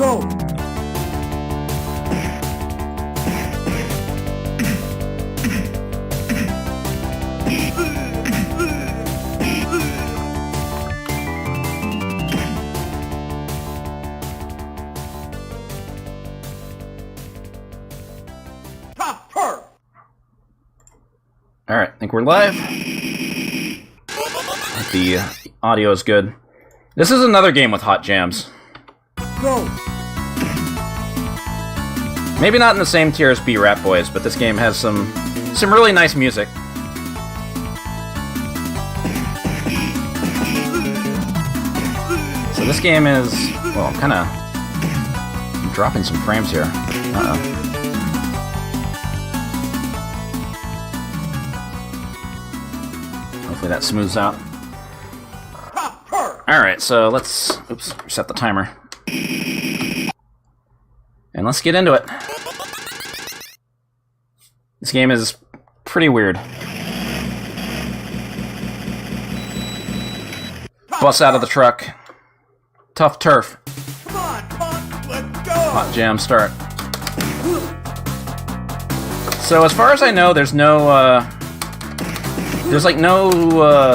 Go! Alright, I think we're live. The audio is good. This is another game with hot jams. Go! Maybe not in the same tier as B-Rap Boys, but this game has some really nice music. So this game is, well, I'm dropping some frames here. Uh-oh. Hopefully that smooths out. Alright, so let's reset the timer. And let's get into it. This game is pretty weird. Bus out of the truck. Tough turf. Come on, let's go! Hot jam start. So as far as I know, there's no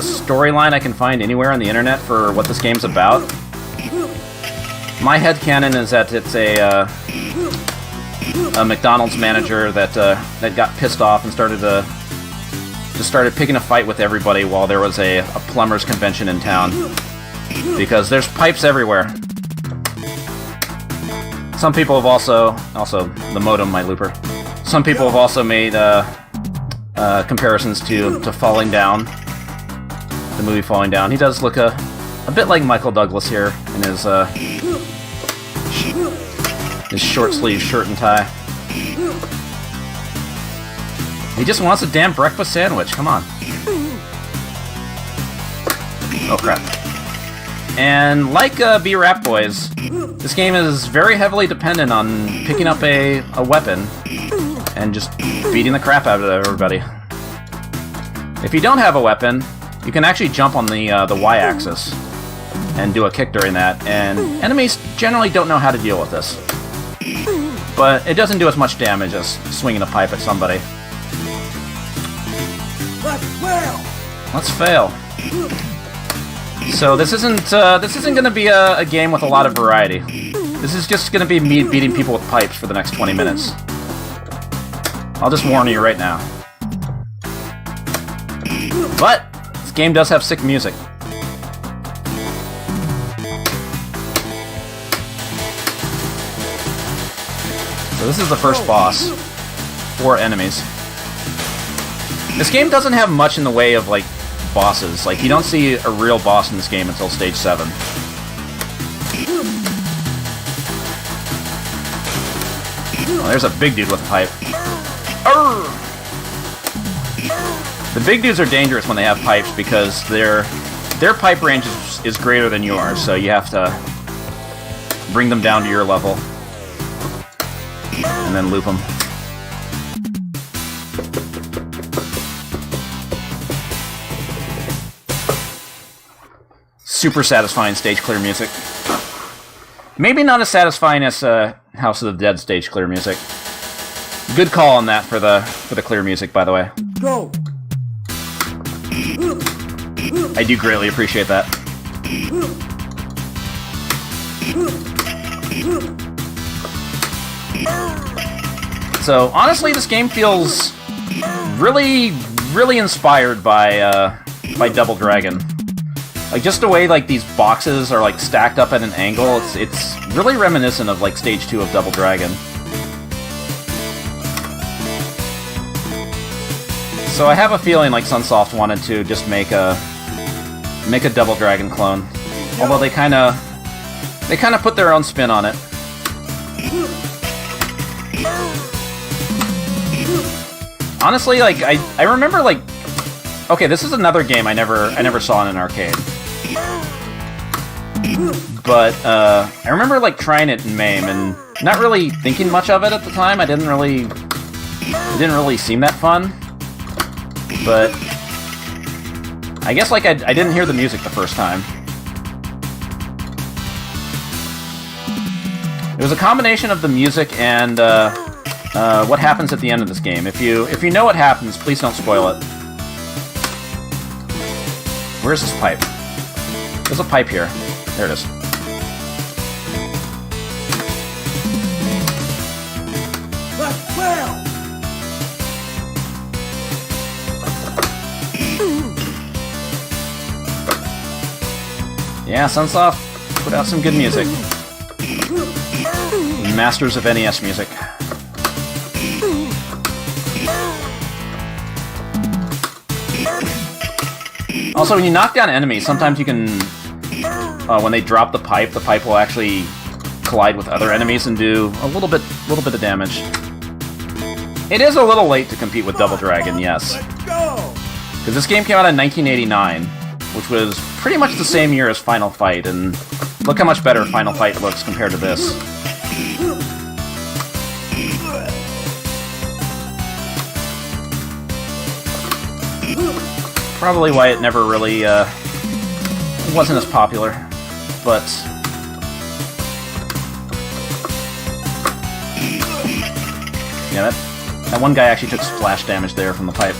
storyline I can find anywhere on the internet for what this game's about. My headcanon is that it's a McDonald's manager that got pissed off and started picking a fight with everybody while there was a plumbers convention in town, because there's pipes everywhere. Some people have also the modem, my looper. Some people have also made comparisons to Falling Down, the movie Falling Down. He does look a bit like Michael Douglas here in his short sleeve shirt and tie. He just wants a damn breakfast sandwich, come on. Oh crap. And like B-Rap Boys, this game is very heavily dependent on picking up a weapon and just beating the crap out of everybody. If you don't have a weapon, you can actually jump on the Y-axis and do a kick during that, and enemies generally don't know how to deal with this. But it doesn't do as much damage as swinging a pipe at somebody. Let's fail. So this isn't going to be a game with a lot of variety. This is just going to be me beating people with pipes for the next 20 minutes. I'll just warn you right now. But this game does have sick music. So this is the first boss. 4 enemies. This game doesn't have much in the way of, like, bosses. Like, you don't see a real boss in this game until stage 7. Oh, there's a big dude with a pipe. Arrgh! The big dudes are dangerous when they have pipes because their pipe range is greater than yours, so you have to bring them down to your level and then loop them. Super satisfying stage clear music. Maybe not as satisfying as House of the Dead stage clear music. Good call on that for the clear music, by the way. Go! I do greatly appreciate that. So honestly, this game feels really, really inspired by Double Dragon. Like, just the way, like, these boxes are, like, stacked up at an angle, it's really reminiscent of, like, Stage 2 of Double Dragon. So I have a feeling like Sunsoft wanted to just make a Double Dragon clone. Although they kinda put their own spin on it. Honestly, like, I remember, like, okay, this is another game I never saw in an arcade. But I remember, like, trying it in MAME and not really thinking much of it at the time. It didn't really seem that fun. But I guess, like, I didn't hear the music the first time. It was a combination of the music and what happens at the end of this game. If you know what happens, please don't spoil it. Where's this pipe? There's a pipe here. There it is. Let's fail! Yeah, Sunsoft put out some good music. Masters of NES music. Also, when you knock down enemies, sometimes you can... when they drop the pipe will actually collide with other enemies and do a little bit of damage. It is a little late to compete with Double Dragon, yes. Let's go! Because this game came out in 1989, which was pretty much the same year as Final Fight, and look how much better Final Fight looks compared to this. Probably why it never really wasn't as popular, but yeah, that one guy actually took splash damage there from the pipe.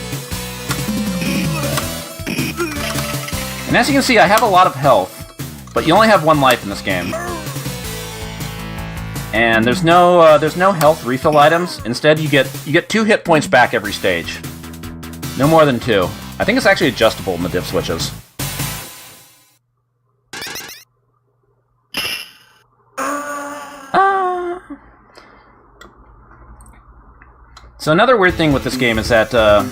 And as you can see, I have a lot of health, but you only have one life in this game. And there's no health refill items. Instead, you get 2 hit points back every stage. No more than 2. I think it's actually adjustable in the diff switches. So another weird thing with this game is that Go!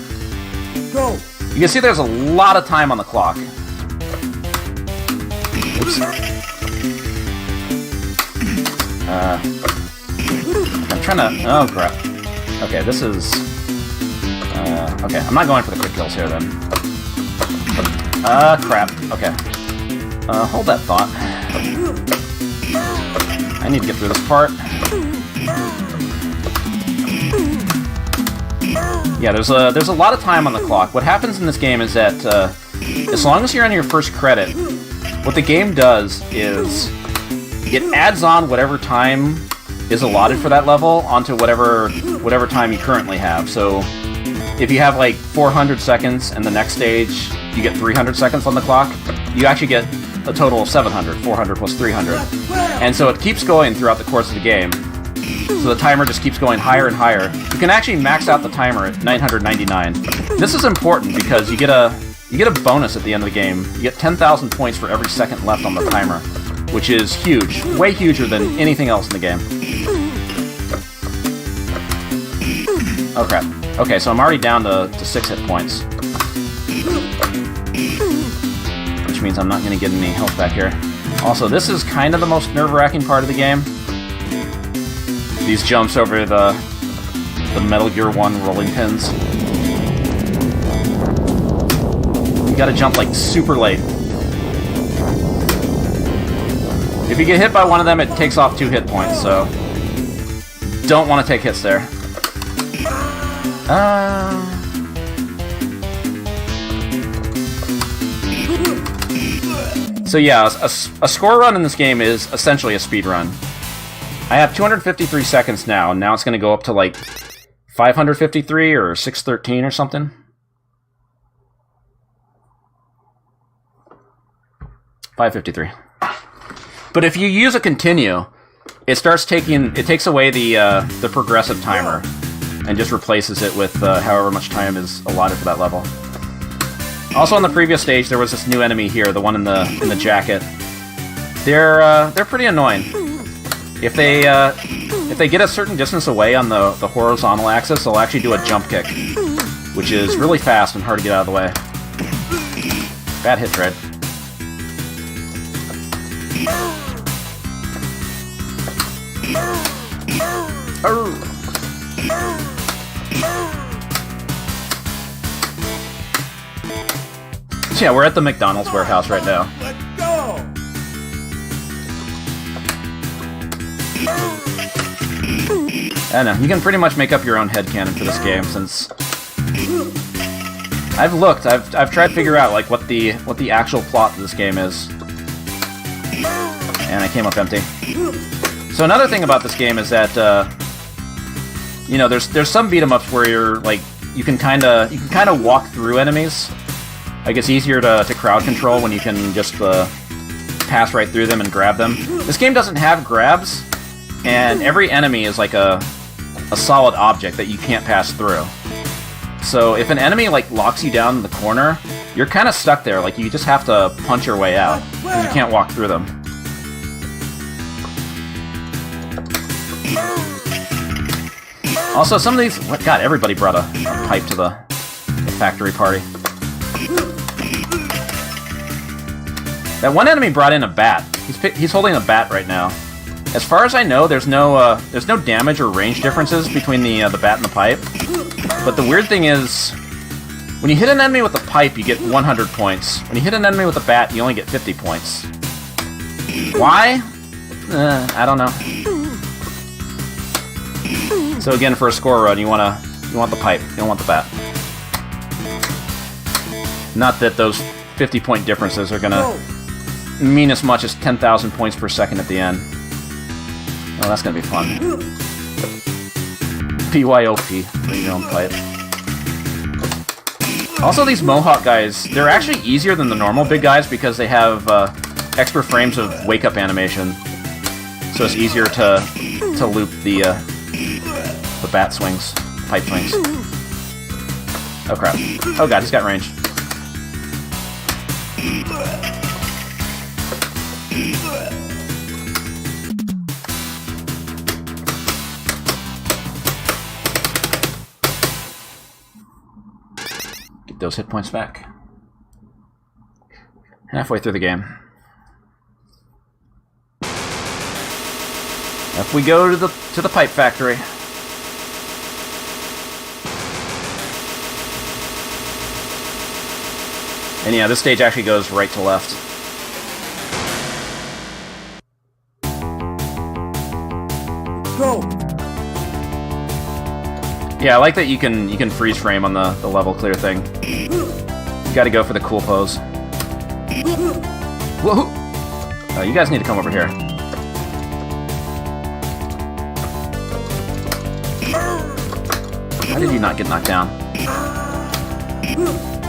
you can see there's a lot of time on the clock. Oops. I'm trying to... Oh, crap. Okay, this is... okay, I'm not going for the quick kills here, then. Crap. Okay. Hold that thought. I need to get through this part. Yeah, there's a lot of time on the clock. What happens in this game is that as long as you're on your first credit, what the game does is it adds on whatever time is allotted for that level onto whatever time you currently have. So if you have like 400 seconds and the next stage you get 300 seconds on the clock, you actually get a total of 700, 400 plus 300. And so it keeps going throughout the course of the game. So the timer just keeps going higher and higher. You can actually max out the timer at 999. This is important because you get a bonus at the end of the game. You get 10,000 points for every second left on the timer, which is huge. Way huger than anything else in the game. Oh crap. Okay, so I'm already down to 6 hit points. Which means I'm not going to get any health back here. Also, this is kind of the most nerve-wracking part of the game. These jumps over the Metal Gear 1 rolling pins. You gotta jump like super late. If you get hit by one of them, it takes off 2 hit points, so don't want to take hits there. So yeah, a score run in this game is essentially a speed run. I have 253 seconds now, and now it's going to go up to like 553 or 613 or something. $553. But if you use a continue, it takes away the progressive timer and just replaces it with however much time is allotted for that level. Also, on the previous stage, there was this new enemy here, the one in the jacket. They're pretty annoying. If they get a certain distance away on the horizontal axis, they'll actually do a jump kick, which is really fast and hard to get out of the way. Bad hit, Dread. So yeah, we're at the McDonald's warehouse right now. Let's go! I don't know, you can pretty much make up your own headcanon for this game, since I've tried to figure out like what the actual plot of this game is. And I came up empty. So another thing about this game is that, you know, there's some beat 'em ups where you're like you can kind of walk through enemies. Like it's easier to crowd control when you can just pass right through them and grab them. This game doesn't have grabs, and every enemy is like a solid object that you can't pass through. So if an enemy like locks you down in the corner, you're kind of stuck there. Like you just have to punch your way out because you can't walk through them. Also, some of these... God, everybody brought a pipe to the factory party. That one enemy brought in a bat. He's holding a bat right now. As far as I know, there's no damage or range differences between the bat and the pipe. But the weird thing is, when you hit an enemy with a pipe, you get 100 points. When you hit an enemy with a bat, you only get 50 points. Why? I don't know. So again, for a score run, you want the pipe. You don't want the bat. Not that those 50-point differences are gonna mean as much as 10,000 points per second at the end. Oh, that's gonna be fun. BYOP, bring your own pipe. Also, these Mohawk guys, they're actually easier than the normal big guys because they have extra frames of wake-up animation. So it's easier to loop the bat swings, pipe swings. Oh crap. Oh god, he's got range. Get those hit points back. Halfway through the game. If we go to the pipe factory. And yeah, this stage actually goes right to left. Go. Yeah, I like that you can freeze frame on the level clear thing. You gotta go for the cool pose. Woohoo! You guys need to come over here. How did you not get knocked down?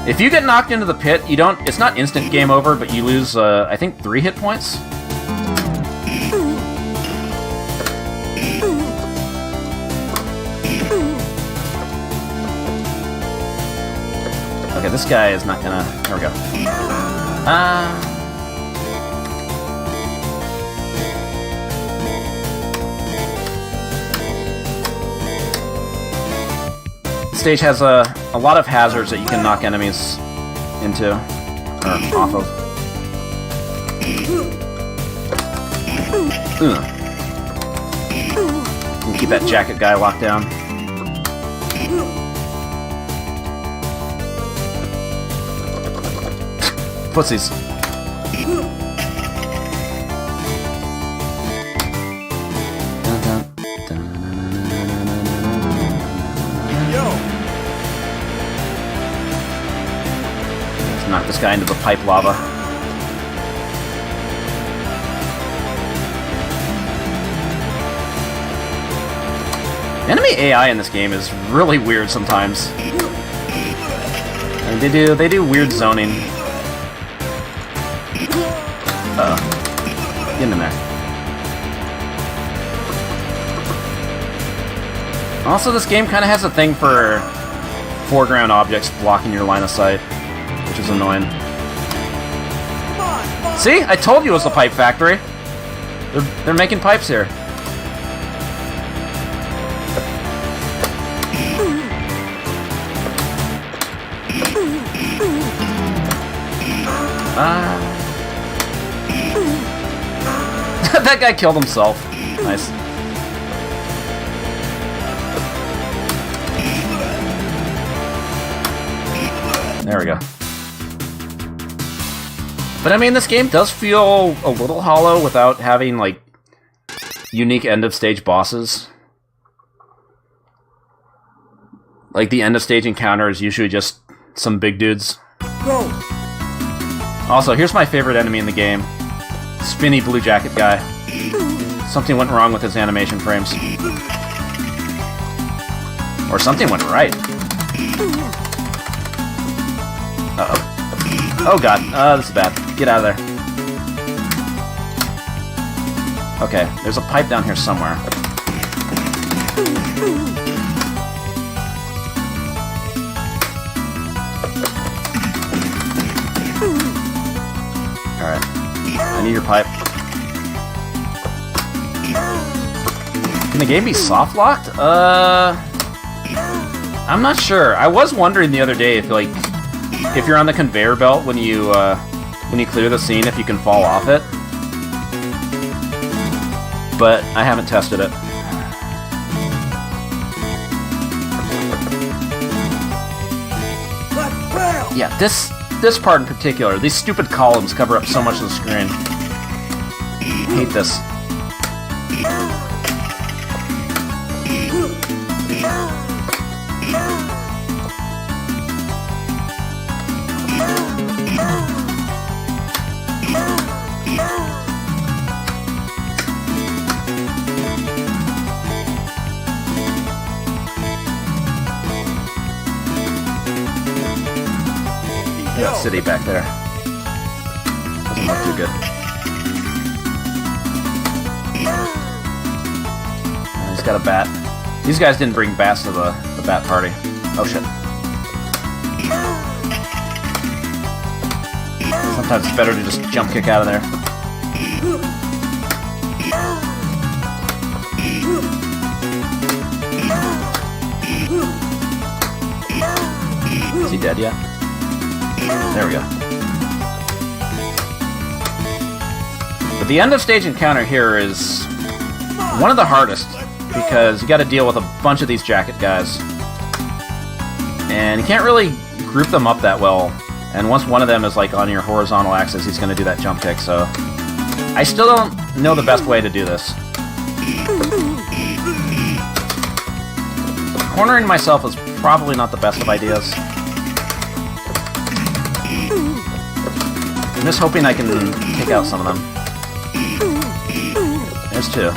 If you get knocked into the pit, you don't... It's not instant game over, but you lose, I think, 3 hit points? Okay, this guy is not gonna... There we go. Stage has a lot of hazards that you can knock enemies into, or off of. You keep that jacket guy locked down. Pussies. Knock this guy into the pipe lava. Enemy AI in this game is really weird sometimes. And they do weird zoning. Uh-oh. Get in there. Also, this game kind of has a thing for foreground objects blocking your line of sight, which is annoying. See? I told you it was the pipe factory. They're making pipes here. That guy killed himself. Nice. There we go. But I mean, this game does feel a little hollow without having, like, unique end-of-stage bosses. Like, the end-of-stage encounter is usually just some big dudes. Go. Also, here's my favorite enemy in the game. Spinny blue jacket guy. Something went wrong with his animation frames. Or something went right. Uh-oh. Oh god, this is bad. Get out of there. Okay, there's a pipe down here somewhere. Alright. I need your pipe. Can the game be soft-locked? I'm not sure. I was wondering the other day if, like, if you're on the conveyor belt when you clear the scene, if you can fall off it. But I haven't tested it. Yeah, this part in particular, these stupid columns cover up so much of the screen. Hate this. That city back there doesn't look too good. He's got a bat. These guys didn't bring bats to the bat party. Oh shit. Sometimes it's better to just jump kick out of there. Is he dead yet? There we go. But the end of stage encounter here is one of the hardest, because you got to deal with a bunch of these jacket guys. And you can't really group them up that well. And once one of them is like on your horizontal axis, he's going to do that jump kick, so I still don't know the best way to do this. Cornering myself is probably not the best of ideas. I'm just hoping I can kick out some of them. There's two.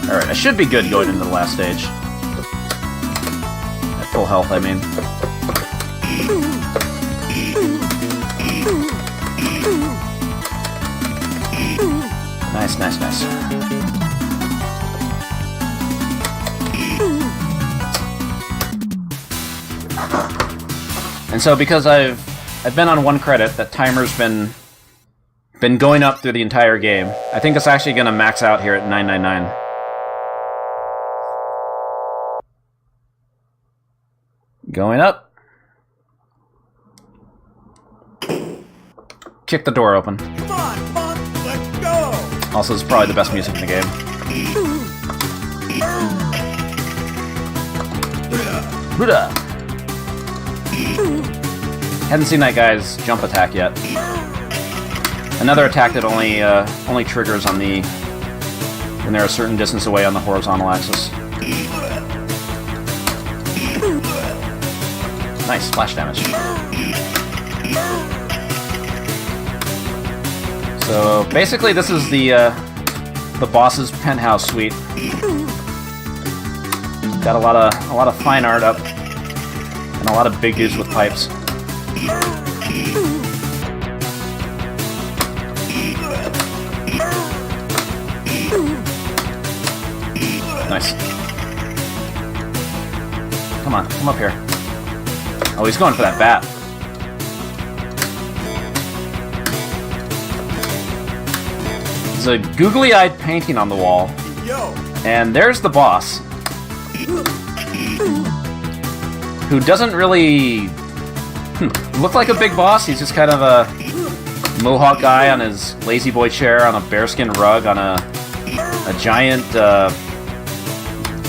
Alright, I should be good going into the last stage. At full health, I mean. Nice, nice, nice. And so because I've been on 1 credit, that timer's been going up through the entire game. I think it's actually going to max out here at 999. Going up. Kick the door open. Come on, let's go! Also, it's probably the best music in the game. Buddha! Hadn't seen that guy's jump attack yet. Another attack that only triggers on the when they're a certain distance away on the horizontal axis. Nice splash damage. So basically, this is the boss's penthouse suite. Got a lot of fine art up and a lot of big dudes with pipes. Nice. Come on, come up here. Oh, he's going for that bat. There's a googly-eyed painting on the wall. And there's the boss. Who doesn't really look like a big boss. He's just kind of a mohawk guy on his lazy boy chair on a bearskin rug on a giant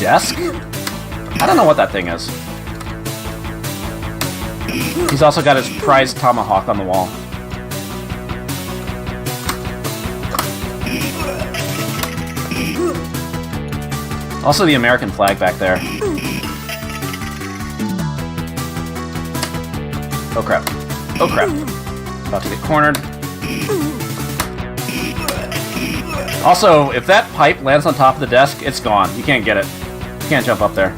desk? I don't know what that thing is. He's also got his prized tomahawk on the wall. Also the American flag back there. Oh crap. Oh crap. About to get cornered. Also, if that pipe lands on top of the desk, it's gone. You can't get it. You can't jump up there.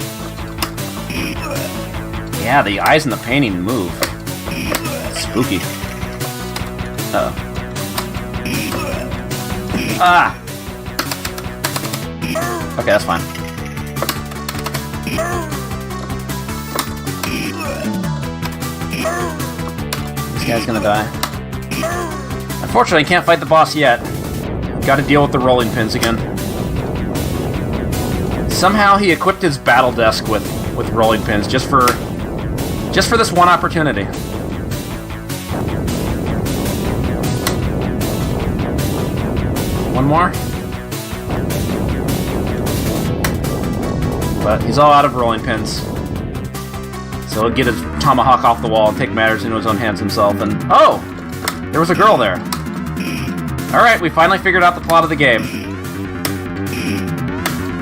Yeah, the eyes in the painting move. Spooky. Uh-oh. Ah! Okay, that's fine. This guy's gonna die. Unfortunately, can't fight the boss yet. Gotta deal with the rolling pins again. Somehow he equipped his battle desk with rolling pins just for this one opportunity. One more. But he's all out of rolling pins. So he'll get his tomahawk off the wall and take matters into his own hands himself. And oh! There was a girl there. Alright, we finally figured out the plot of the game.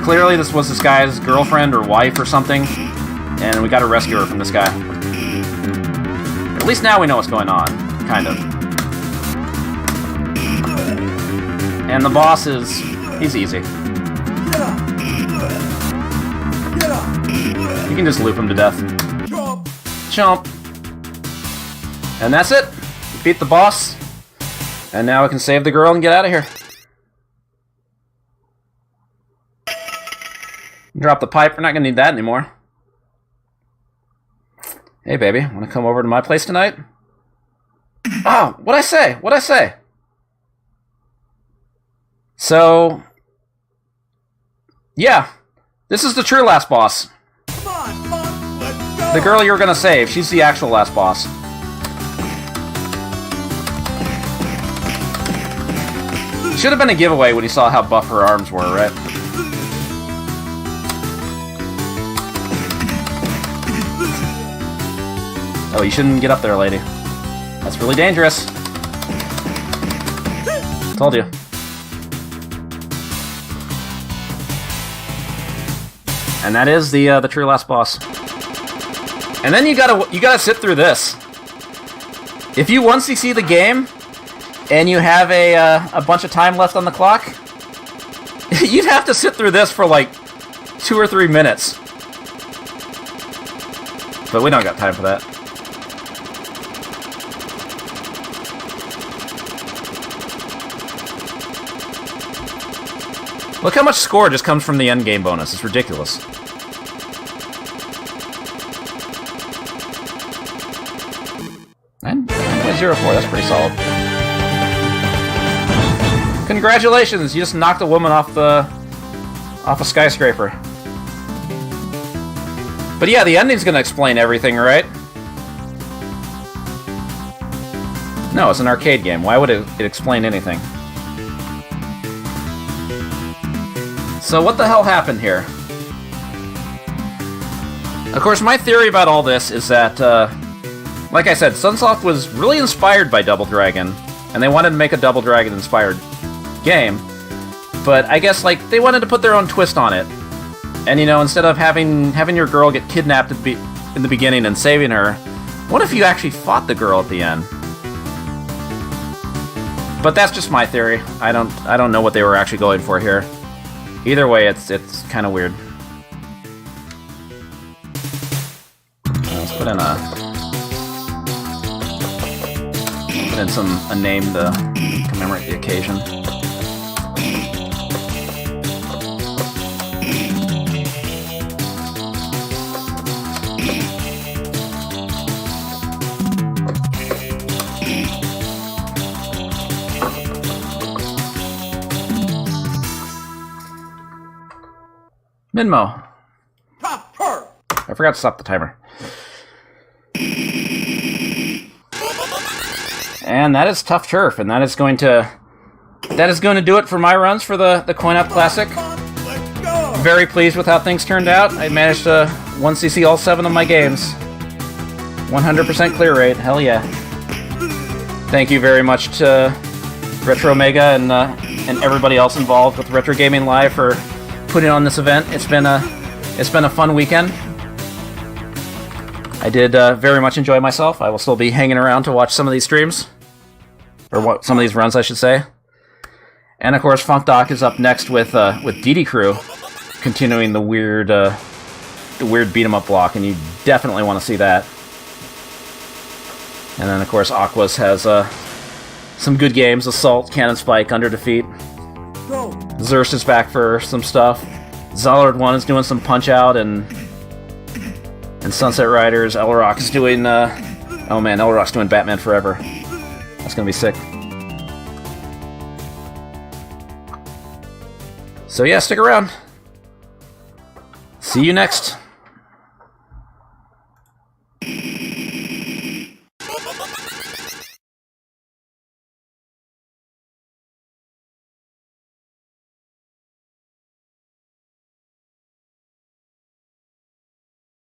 Clearly this was this guy's girlfriend or wife or something. And we gotta rescue her from this guy. At least now we know what's going on. Kind of. And the boss is... he's easy. You can just loop him to death. Chomp. And that's it. We beat the boss. And now we can save the girl and get out of here. Drop the pipe. We're not going to need that anymore. Hey, baby. Want to come over to my place tonight? Oh, what'd I say? What'd I say? So... yeah. This is the true last boss. The girl you're gonna save, she's the actual last boss. Should have been a giveaway when you saw how buff her arms were, right? Oh, you shouldn't get up there, lady. That's really dangerous. Told you. And that is the true last boss. And then you gotta sit through this. If you once you see the game and you have a bunch of time left on the clock, you'd have to sit through this for like 2 or 3 minutes. But we don't got time for that. Look how much score just comes from the endgame bonus. It's ridiculous. And 9.04, that's pretty solid. Congratulations, you just knocked a woman off a skyscraper. But yeah, the ending's gonna explain everything, right? No, it's an arcade game. Why would it explain anything? So what the hell happened here? Of course, my theory about all this is that, like I said, Sunsoft was really inspired by Double Dragon, and they wanted to make a Double Dragon-inspired game, but I guess, like, they wanted to put their own twist on it. And, you know, instead of having your girl get kidnapped in the beginning and saving her, what if you actually fought the girl at the end? But that's just my theory. I don't know what they were actually going for here. Either way, it's kind of weird. Let's put in a name to commemorate the occasion. Minmo. Top turf. I forgot to stop the timer. And that is Tough Turf, and that is going to do it for my runs for the Coin Op Classic. Let's go. Very pleased with how things turned out. I managed to 1cc all 7 of my games. 100% clear rate, hell yeah. Thank you very much to Retro Omega and everybody else involved with Retro Gaming Live for putting on this event. It's been a fun weekend. I did very much enjoy myself. I will still be hanging around to watch some of these streams. Or some of these runs, I should say. And of course, Funk Doc is up next with DD Crew, continuing the weird beat 'em up block, and you definitely want to see that. And then of course, Aquas has some good games: Assault, Cannon Spike, Under Defeat. Go. Zerst is back for some stuff. Zollard 1 is doing some Punch Out, and Sunset Riders. Elrock is doing oh man, Elrock's doing Batman Forever. That's gonna be sick. So yeah, stick around. See you next.